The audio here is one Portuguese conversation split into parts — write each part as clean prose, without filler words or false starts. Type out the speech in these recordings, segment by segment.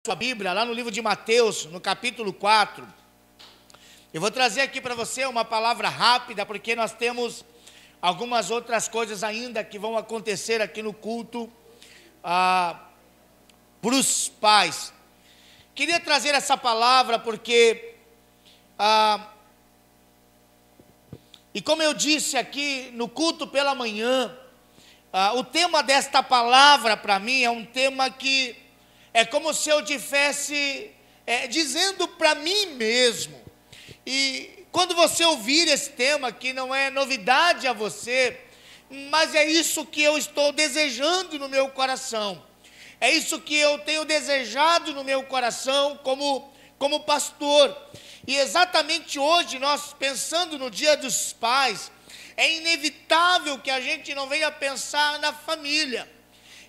Sua Bíblia, lá no livro de Mateus, no capítulo 4, eu vou trazer aqui para você uma palavra rápida, porque nós temos algumas outras coisas ainda que vão acontecer aqui no culto para os pais. Queria trazer essa palavra porque, e como eu disse aqui no culto pela manhã, o tema desta palavra para mim é um tema que é como se eu estivesse dizendo para mim mesmo. E quando você ouvir esse tema, que não é novidade a você, mas é isso que eu estou desejando no meu coração. É isso que eu tenho desejado no meu coração como pastor. E exatamente hoje, nós pensando no Dia dos Pais, é inevitável que a gente não venha pensar na família.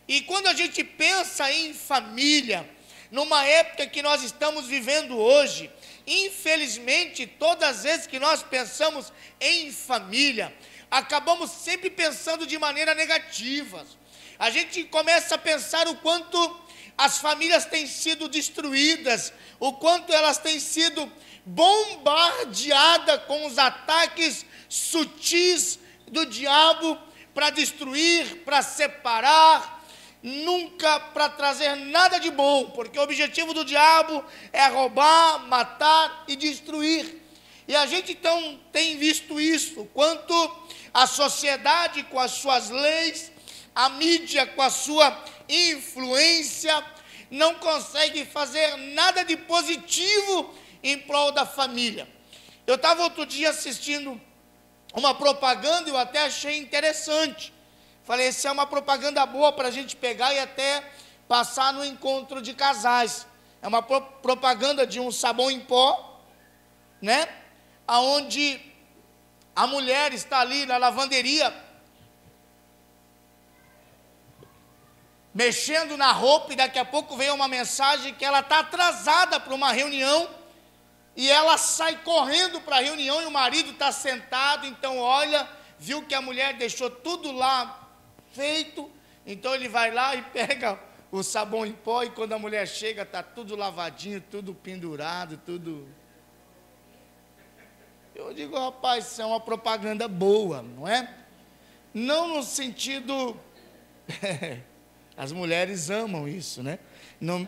E quando a gente pensa em família, numa época que nós estamos vivendo hoje, infelizmente, todas as vezes que nós pensamos em família, acabamos sempre pensando de maneira negativa. A gente começa a pensar o quanto as famílias têm sido destruídas, o quanto elas têm sido bombardeadas com os ataques sutis do diabo para destruir, para separar, nunca para trazer nada de bom, porque o objetivo do diabo é roubar, matar e destruir. E a gente então tem visto isso, quanto a sociedade com as suas leis, a mídia com a sua influência, não consegue fazer nada de positivo em prol da família. Eu estava outro dia assistindo uma propaganda e eu até achei interessante. Falei, essa é uma propaganda boa para a gente pegar e até passar no encontro de casais. É uma propaganda de um sabão em pó, né? Onde a mulher está ali na lavanderia, mexendo na roupa, e daqui a pouco vem uma mensagem que ela está atrasada para uma reunião, e ela sai correndo para a reunião, e o marido está sentado, então olha, viu que a mulher deixou tudo lá feito, então ele vai lá e pega o sabão em pó, e quando a mulher chega, está tudo lavadinho, tudo pendurado, tudo... Eu digo, rapaz, isso é uma propaganda boa, não é? Não no sentido... As mulheres amam isso, né? Não,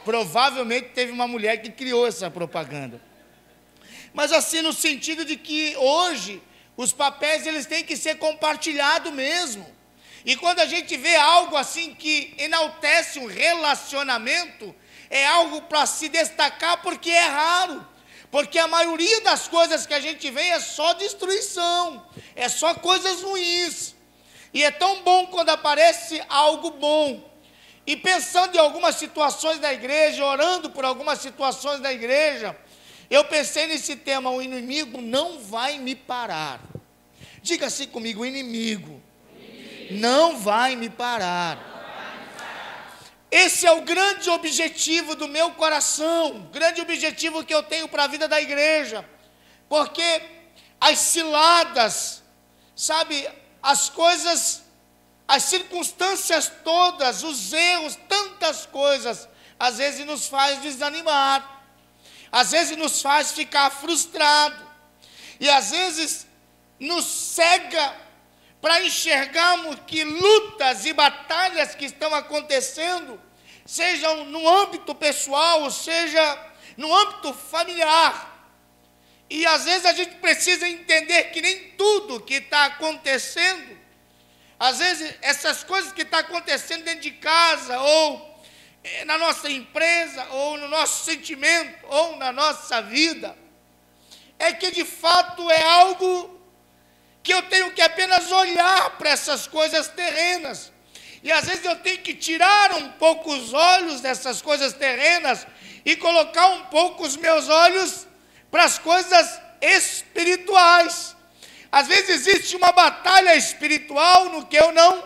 provavelmente teve uma mulher que criou essa propaganda. Mas assim, no sentido de que hoje, os papéis eles têm que ser compartilhados mesmo. E quando a gente vê algo assim que enaltece um relacionamento, é algo para se destacar, porque é raro. Porque a maioria das coisas que a gente vê é só destruição, é só coisas ruins. E é tão bom quando aparece algo bom. E pensando em algumas situações da igreja, orando por algumas situações da igreja, eu pensei nesse tema, o inimigo não vai me parar. Diga assim comigo, o inimigo não vai me parar. Esse é o grande objetivo do meu coração, o grande objetivo que eu tenho para a vida da igreja, porque as ciladas, sabe, as coisas, as circunstâncias todas, os erros, tantas coisas, às vezes nos faz desanimar, às vezes nos faz ficar frustrado, e às vezes nos cega para enxergarmos que lutas e batalhas que estão acontecendo, sejam no âmbito pessoal, ou seja, no âmbito familiar. E às vezes a gente precisa entender que nem tudo que está acontecendo, às vezes essas coisas que estão acontecendo dentro de casa, ou na nossa empresa, ou no nosso sentimento, ou na nossa vida, é que de fato é algo que eu tenho que apenas olhar para essas coisas terrenas. E às vezes eu tenho que tirar um pouco os olhos dessas coisas terrenas e colocar um pouco os meus olhos para as coisas espirituais. Às vezes existe uma batalha espiritual no que eu não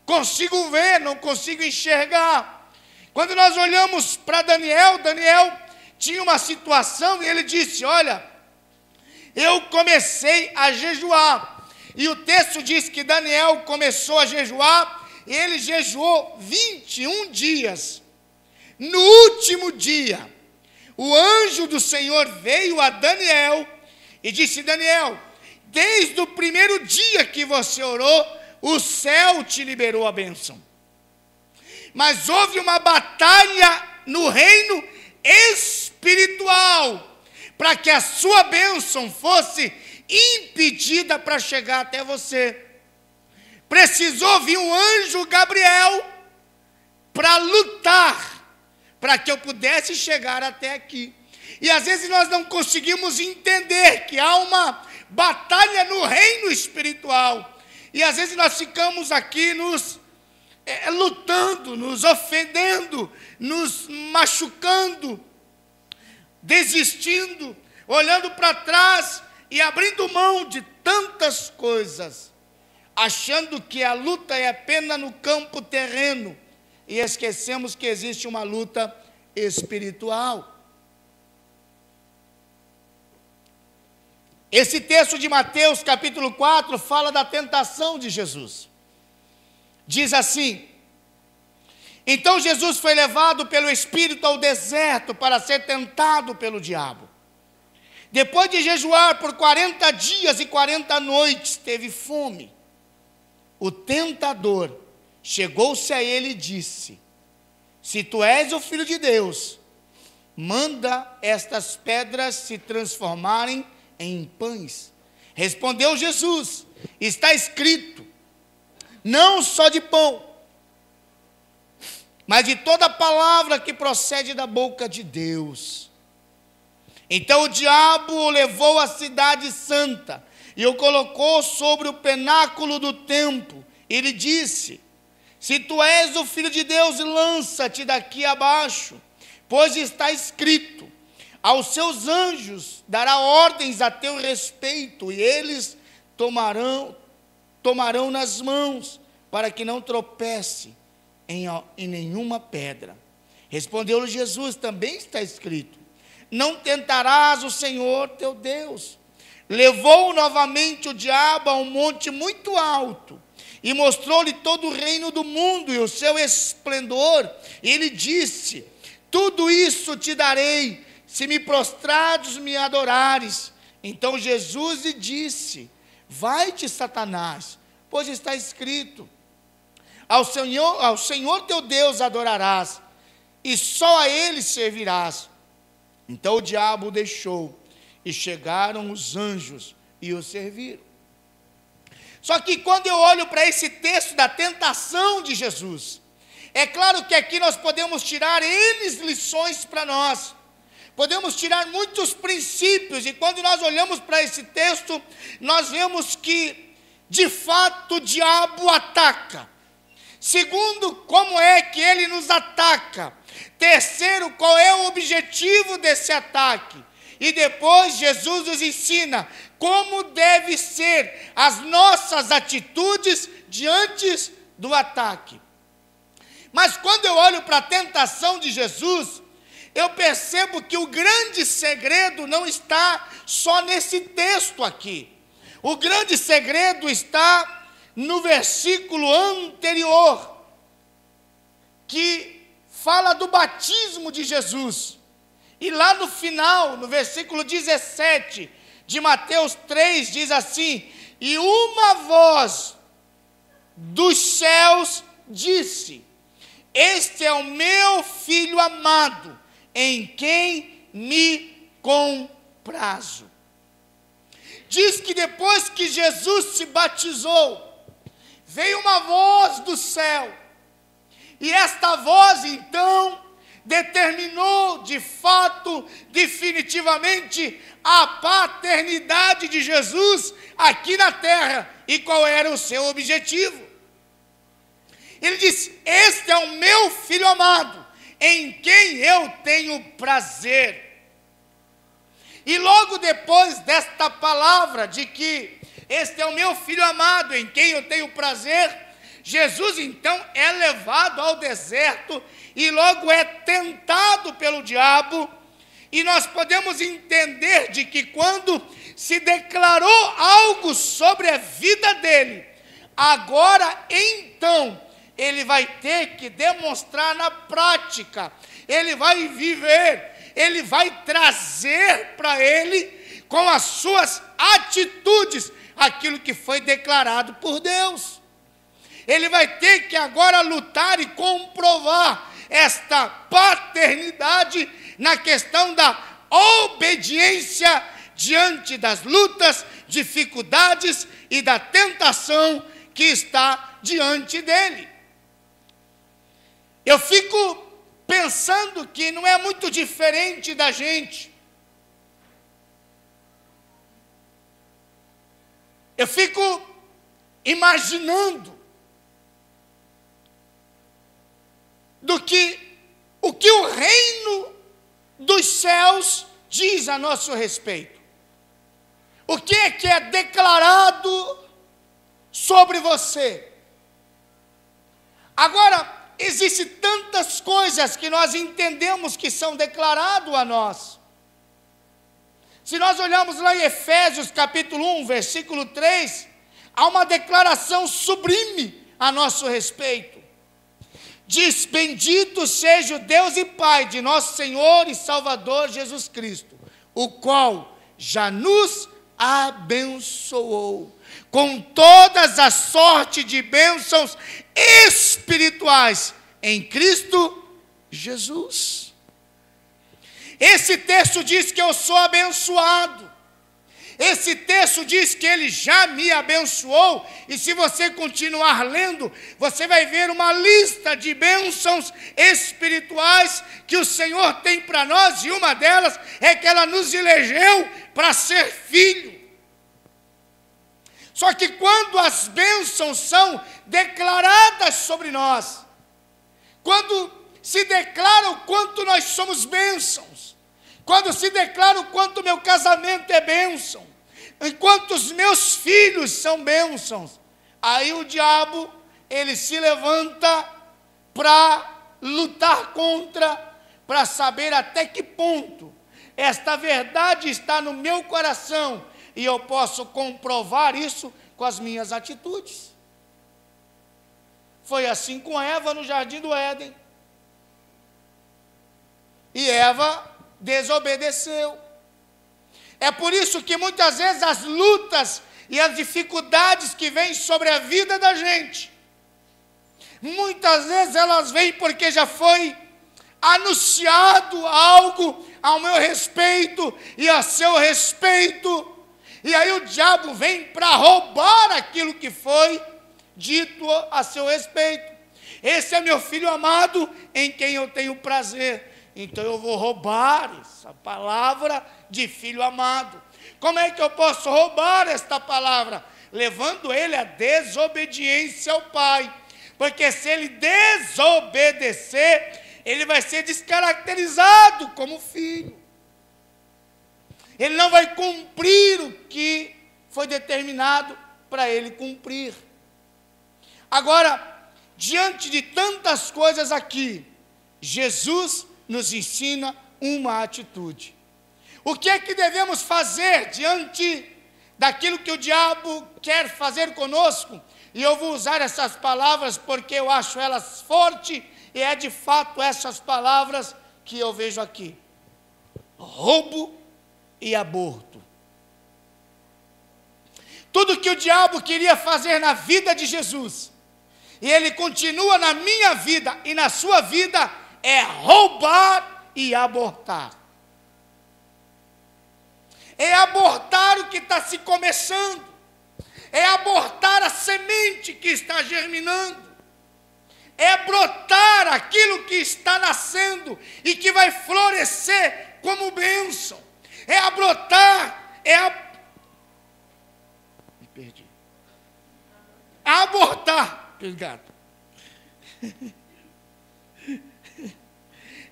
consigo ver, não consigo enxergar. Quando nós olhamos para Daniel, Daniel tinha uma situação e ele disse, olha, eu comecei a jejuar. E o texto diz que Daniel começou a jejuar, e ele jejuou 21 dias. No último dia, o anjo do Senhor veio a Daniel e disse: Daniel, desde o primeiro dia que você orou, o céu te liberou a bênção. Mas houve uma batalha no reino espiritual, para que a sua bênção fosse impedida para chegar até você. Precisou vir um anjo Gabriel para lutar, para que eu pudesse chegar até aqui. E às vezes nós não conseguimos entender que há uma batalha no reino espiritual. E às vezes nós ficamos aqui nos lutando, nos ofendendo, nos machucando, desistindo, olhando para trás e abrindo mão de tantas coisas, achando que a luta é apenas no campo terreno, e esquecemos que existe uma luta espiritual. Esse texto de Mateus capítulo 4 fala da tentação de Jesus. Diz assim: então Jesus foi levado pelo Espírito ao deserto para ser tentado pelo diabo. Depois de jejuar por 40 dias e 40 noites, teve fome. O tentador chegou-se a ele e disse: se tu és o Filho de Deus, manda estas pedras se transformarem em pães. Respondeu Jesus: está escrito, não só de pão, mas de toda palavra que procede da boca de Deus. Então o diabo o levou à cidade santa e o colocou sobre o pináculo do templo. E lhe disse: se tu és o Filho de Deus, lança-te daqui abaixo, pois está escrito, aos seus anjos dará ordens a teu respeito, e eles tomarão nas mãos, para que não tropece em nenhuma pedra. Respondeu-lhe Jesus: também está escrito, não tentarás o Senhor teu Deus. Levou novamente o diabo a um monte muito alto, e mostrou-lhe todo o reino do mundo e o seu esplendor. E ele disse: tudo isso te darei, se me prostrados me adorares. Então Jesus lhe disse: vai-te, Satanás, pois está escrito, ao Senhor teu Deus adorarás, e só a ele servirás. Então o diabo o deixou, e chegaram os anjos e o serviram. Só que quando eu olho para esse texto da tentação de Jesus, é claro que aqui nós podemos tirar N lições para nós, podemos tirar muitos princípios, e quando nós olhamos para esse texto, nós vemos que, de fato, o diabo ataca. Segundo, como é que ele nos ataca. Terceiro, qual é o objetivo desse ataque. E depois Jesus nos ensina como deve ser as nossas atitudes diante do ataque. Mas quando eu olho para a tentação de Jesus, eu percebo que o grande segredo não está só nesse texto aqui. O grande segredo está no versículo anterior, que fala do batismo de Jesus. E lá no final, no versículo 17 de Mateus 3, diz assim: e uma voz dos céus disse: este é o meu filho amado, em quem me comprazo. Diz que depois que Jesus se batizou, veio uma voz do céu, e esta voz então determinou de fato, definitivamente, a paternidade de Jesus aqui na terra. E qual era o seu objetivo? Ele disse: este é o meu filho amado, em quem eu tenho prazer. E logo depois desta palavra de que este é o meu filho amado, em quem eu tenho prazer, Jesus então é levado ao deserto e logo é tentado pelo diabo. E nós podemos entender de que quando se declarou algo sobre a vida dele, agora então ele vai ter que demonstrar na prática ele vai viver, ele vai trazer para ele, com as suas atitudes, aquilo que foi declarado por Deus. Ele vai ter que agora lutar e comprovar esta paternidade na questão da obediência diante das lutas, dificuldades e da tentação que está diante dele. Eu fico pensando que não é muito diferente da gente. Eu fico imaginando o que o reino dos céus diz a nosso respeito. O que é declarado sobre você? Agora, existem tantas coisas que nós entendemos que são declaradas a nós. Se nós olharmos lá em Efésios capítulo 1, versículo 3, há uma declaração sublime a nosso respeito. Diz: bendito seja o Deus e Pai de nosso Senhor e Salvador Jesus Cristo, o qual já nos abençoou com todas as sortes de bênçãos espirituais em Cristo Jesus. Esse texto diz que eu sou abençoado. Esse texto diz que Ele já me abençoou, e se você continuar lendo, você vai ver uma lista de bênçãos espirituais que o Senhor tem para nós, e uma delas é que ela nos elegeu para ser filho. Só que quando as bênçãos são declaradas sobre nós, quando se declara o quanto nós somos bênçãos, quando se declara o quanto meu casamento é bênção, enquanto os meus filhos são bênçãos, aí o diabo, ele se levanta para lutar contra, para saber até que ponto esta verdade está no meu coração, e eu posso comprovar isso com as minhas atitudes. Foi assim com Eva no jardim do Éden. E Eva desobedeceu. É por isso que muitas vezes as lutas e as dificuldades que vêm sobre a vida da gente, muitas vezes elas vêm porque já foi anunciado algo ao meu respeito e a seu respeito, e aí o diabo vem para roubar aquilo que foi dito a seu respeito. Esse é meu filho amado, em quem eu tenho prazer. Então eu vou roubar essa palavra de filho amado. Como é que eu posso roubar esta palavra? Levando ele à desobediência ao pai. Porque se ele desobedecer, ele vai ser descaracterizado como filho. Ele não vai cumprir o que foi determinado para ele cumprir. Agora, diante de tantas coisas aqui, Jesus nos ensina uma atitude. O que é que devemos fazer diante daquilo que o diabo quer fazer conosco? E eu vou usar essas palavras porque eu acho elas fortes, e é de fato essas palavras que eu vejo aqui: roubo e aborto. Tudo que o diabo queria fazer na vida de Jesus, e ele continua na minha vida e na sua vida, é roubar e abortar. É abortar o que está se começando. É abortar a semente que está germinando. É brotar aquilo que está nascendo e que vai florescer como bênção. É abrotar, Me perdi. Abortar. Obrigado.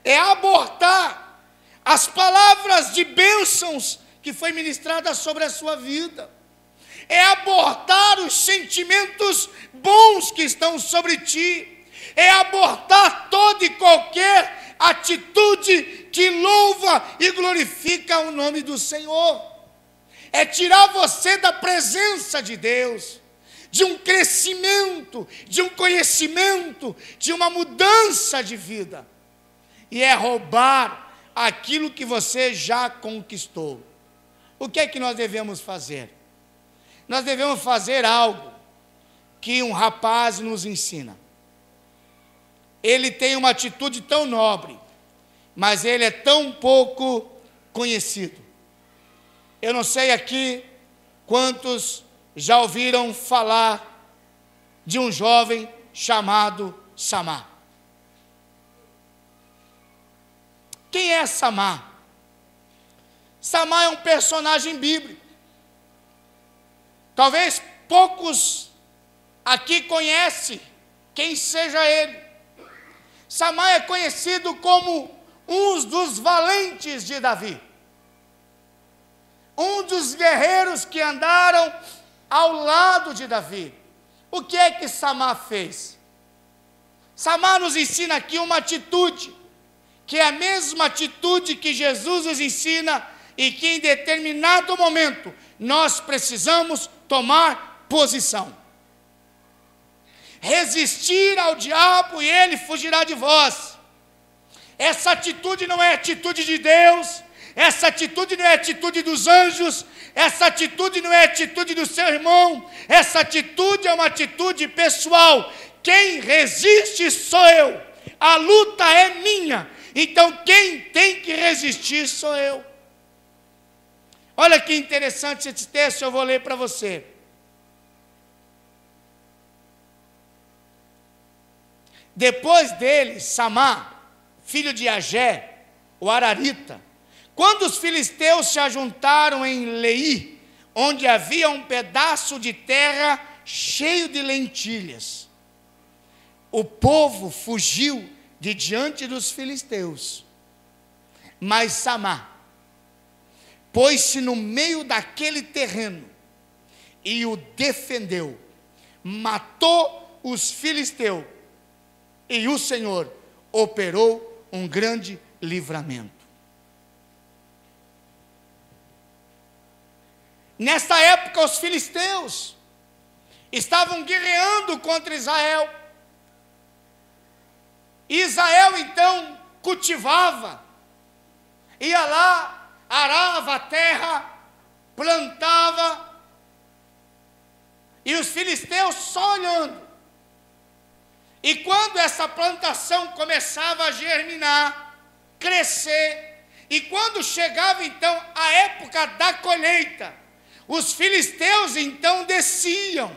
É abortar as palavras de bênçãos que foi ministrada sobre a sua vida. É abortar os sentimentos bons que estão sobre ti. É abortar toda e qualquer atitude que louva e glorifica o nome do Senhor. É tirar você da presença de Deus, de um crescimento, de um conhecimento, de uma mudança de vida. e é roubar aquilo que você já conquistou. O que é que nós devemos fazer? Nós devemos fazer algo que um rapaz nos ensina. Ele tem uma atitude tão nobre, mas ele é tão pouco conhecido. Eu não sei aqui quantos já ouviram falar de um jovem chamado Samar. Quem é Samar? Samar é um personagem bíblico. Talvez poucos aqui conhecem quem seja ele. Samar é conhecido como um dos valentes de Davi. Um dos guerreiros que andaram ao lado de Davi. O que é que Samar fez? Samar nos ensina aqui uma atitude, que é a mesma atitude que Jesus nos ensina e que em determinado momento nós precisamos tomar posição. Resistir ao diabo e ele fugirá de vós. Essa atitude não é atitude de Deus, essa atitude não é atitude dos anjos, essa atitude não é atitude do seu irmão, essa atitude é uma atitude pessoal. Quem resiste sou eu, a luta é minha, então quem tem que resistir sou eu. Olha que interessante esse texto, eu vou ler para você. Depois dele, Samar, filho de Agé, o Ararita, quando os filisteus se ajuntaram em Leí, onde havia um pedaço de terra cheio de lentilhas, o povo fugiu de diante dos filisteus. Mas Samar pôs-se no meio daquele terreno e o defendeu, matou os filisteus, e o Senhor operou um grande livramento. Nesta época, os filisteus estavam guerreando contra Israel. Israel, então, cultivava, ia lá, arava a terra, plantava, e os filisteus só olhando. E quando essa plantação começava a germinar, crescer, e quando chegava então a época da colheita, os filisteus então desciam.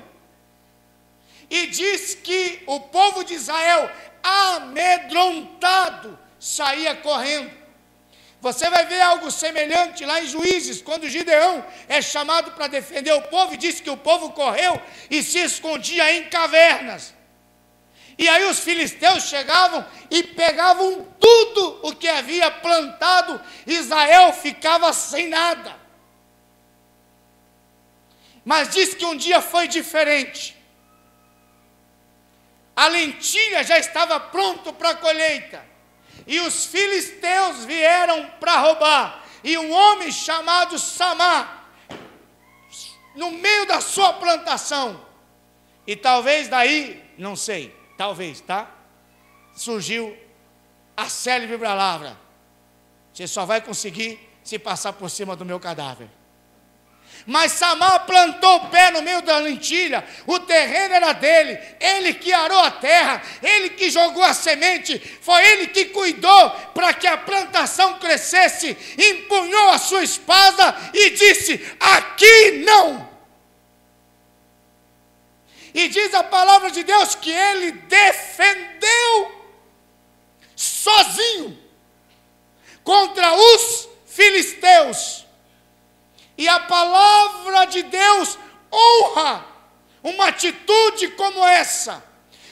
E diz que o povo de Israel, amedrontado, saía correndo. Você vai ver algo semelhante lá em Juízes, quando Gideão é chamado para defender o povo, e diz que o povo correu e se escondia em cavernas. E aí os filisteus chegavam e pegavam tudo o que havia plantado, Israel ficava sem nada. Mas diz que um dia foi diferente. A lentilha já estava pronta para a colheita, e os filisteus vieram para roubar, e um homem chamado Samar, no meio da sua plantação, e talvez daí, não sei, talvez, tá? Surgiu a célebre palavra: você só vai conseguir se passar por cima do meu cadáver. Mas Samar plantou o pé no meio da lentilha, o terreno era dele, ele que arou a terra, ele que jogou a semente, foi ele que cuidou para que a plantação crescesse, empunhou a sua espada e disse: aqui não. E diz a palavra de Deus que ele defendeu sozinho contra os filisteus. E a palavra de Deus honra uma atitude como essa.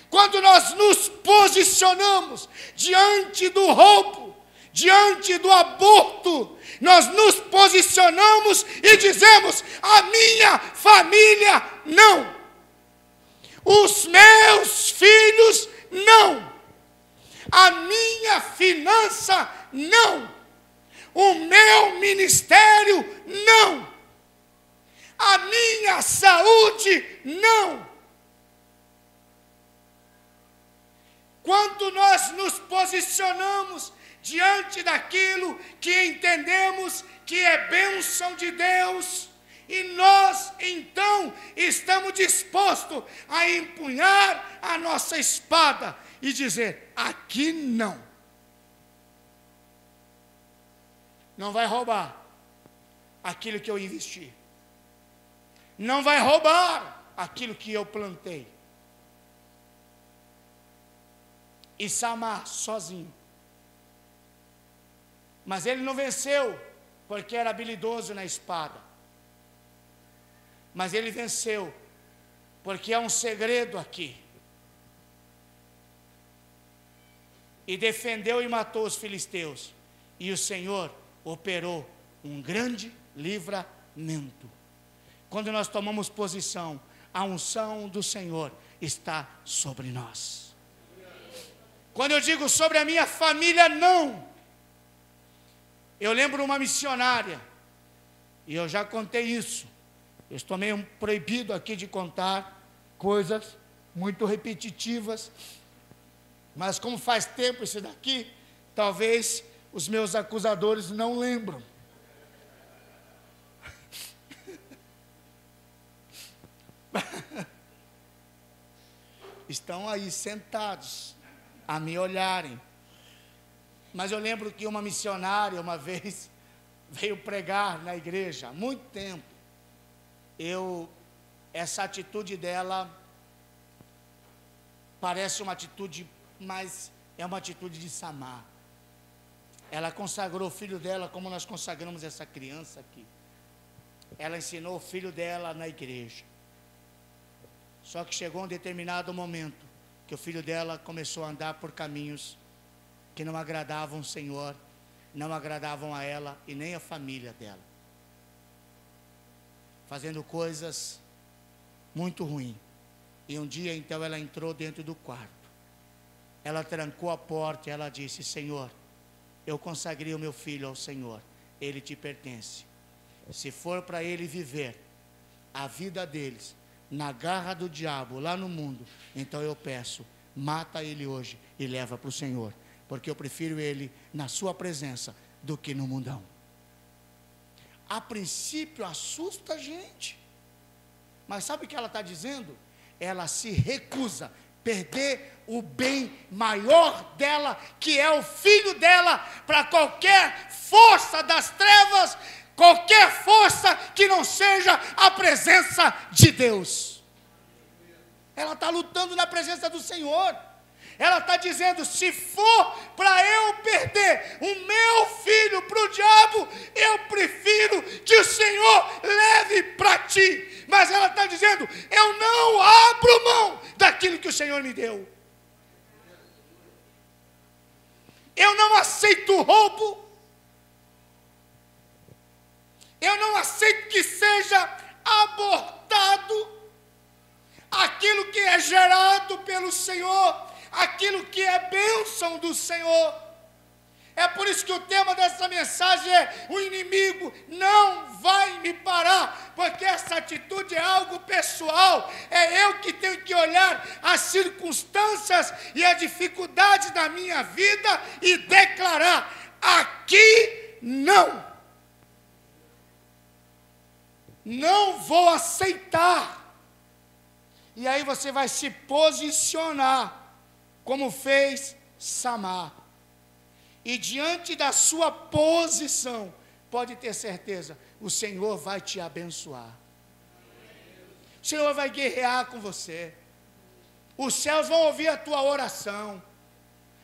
Quando nós nos posicionamos diante do roubo, diante do aborto, nós nos posicionamos e dizemos: a minha família não, os meus filhos não, a minha finança não, o meu ministério não, a minha saúde não. Quando nós nos posicionamos diante daquilo que entendemos que é bênção de Deus, e nós então estamos dispostos a empunhar a nossa espada e dizer: aqui não. Não vai roubar aquilo que eu investi. Não vai roubar aquilo que eu plantei. E Samar sozinho. Mas ele não venceu porque era habilidoso na espada. Mas ele venceu porque há um segredo aqui. E defendeu e matou os filisteus. E o Senhor operou um grande livramento. Quando nós tomamos posição, a unção do Senhor está sobre nós. Quando eu digo sobre a minha família, não. Eu lembro uma missionária, e eu já contei isso. Eu estou meio proibido aqui de contar coisas muito repetitivas, mas como faz tempo isso daqui, talvez os meus acusadores não lembram. Estão aí sentados a me olharem. Mas eu lembro que uma missionária uma vez veio pregar na igreja, há muito tempo. Essa atitude dela parece uma atitude, mas é uma atitude de Samar. Ela consagrou o filho dela como nós consagramos essa criança aqui. Ela ensinou o filho dela na igreja. Só que chegou um determinado momento que o filho dela começou a andar por caminhos que não agradavam o Senhor, não agradavam a ela e nem a família dela. Fazendo coisas muito ruins. E um dia então ela entrou dentro do quarto. Ela trancou a porta e ela disse: Senhor, eu consagrei o meu filho ao Senhor, ele te pertence. Se for para ele viver a vida deles na garra do diabo lá no mundo, então eu peço, mata ele hoje e leva para o Senhor, porque eu prefiro ele na sua presença do que no mundão. A princípio assusta a gente, mas sabe o que ela está dizendo? Ela se recusa perder o bem maior dela, que é o filho dela, para qualquer força das trevas, qualquer força que não seja a presença de Deus. Ela está lutando na presença do Senhor. Ela está dizendo: se for para eu perder o meu filho para o diabo, eu prefiro que o Senhor leve para ti. Mas ela está dizendo: eu não abro mão daquilo que o Senhor me deu. Eu não aceito roubo. Eu não aceito que seja abortado aquilo que é gerado pelo Senhor, aquilo que é bênção do Senhor. É por isso que o tema dessa mensagem é: o inimigo não vai me parar, porque essa atitude é algo pessoal. É eu que tenho que olhar as circunstâncias e as dificuldades da minha vida e declarar: aqui não. Não vou aceitar. E aí você vai se posicionar, como fez Samar. E diante da sua posição, pode ter certeza, o Senhor vai te abençoar. O Senhor vai guerrear com você. Os céus vão ouvir a tua oração.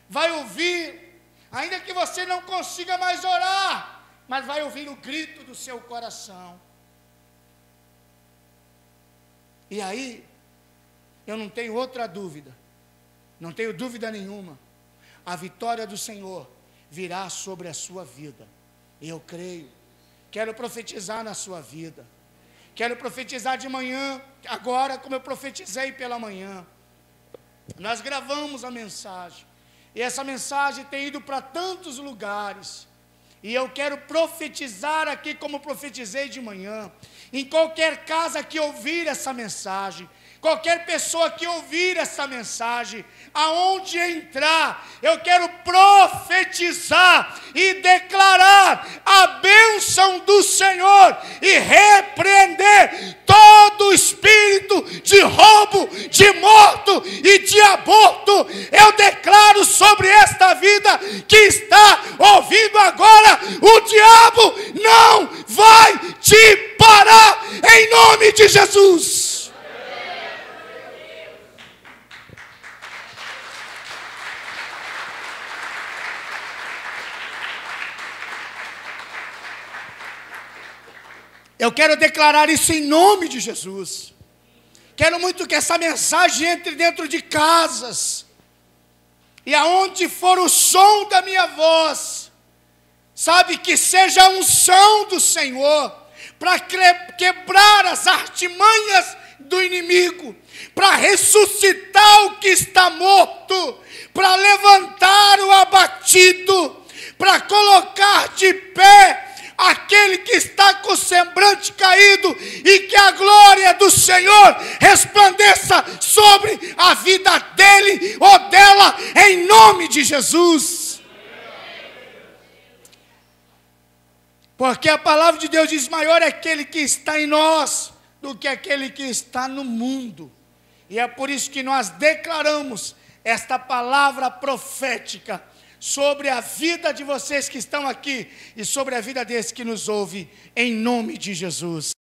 Vai ouvir, ainda que você não consiga mais orar, mas vai ouvir o grito do seu coração. E aí, eu não tenho outra dúvida, não tenho dúvida nenhuma, a vitória do Senhor virá sobre a sua vida. Eu creio. Quero profetizar na sua vida. Quero profetizar de manhã, agora, como eu profetizei pela manhã. Nós gravamos a mensagem, e essa mensagem tem ido para tantos lugares, e eu quero profetizar aqui como profetizei de manhã. Em qualquer casa que ouvir essa mensagem, qualquer pessoa que ouvir essa mensagem, aonde entrar, eu quero profetizar e declarar a bênção do Senhor e repreender todo espírito de roubo, de morto e de aborto. Eu declaro sobre esta vida que está ouvindo agora, o diabo não vai te parar, em nome de Jesus. Eu quero declarar isso em nome de Jesus. Quero muito que essa mensagem entre dentro de casas. E aonde for o som da minha voz, sabe, que seja a unção do Senhor para quebrar as artimanhas do inimigo, para ressuscitar o que está morto, para levantar o abatido, para colocar de pé aquele que está com o semblante caído, e que a glória do Senhor resplandeça sobre a vida dele ou dela, em nome de Jesus. Porque a palavra de Deus diz: maior é aquele que está em nós do que aquele que está no mundo. E é por isso que nós declaramos esta palavra profética sobre a vida de vocês que estão aqui e sobre a vida desses que nos ouvem, em nome de Jesus.